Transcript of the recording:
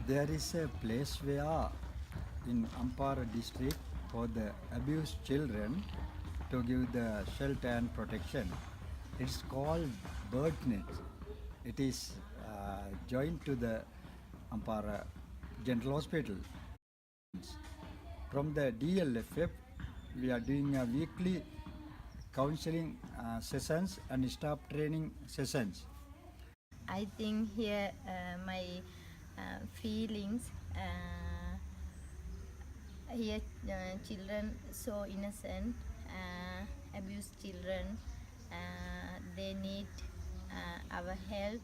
There is a place where in Ampara district for the abused children to give the shelter and protection. It's called BirdNet. It is joined to the Ampara General Hospital. From the DLFF, we are doing a weekly counseling sessions and staff training sessions. I think here my feelings here children so innocent, abused children, they need our help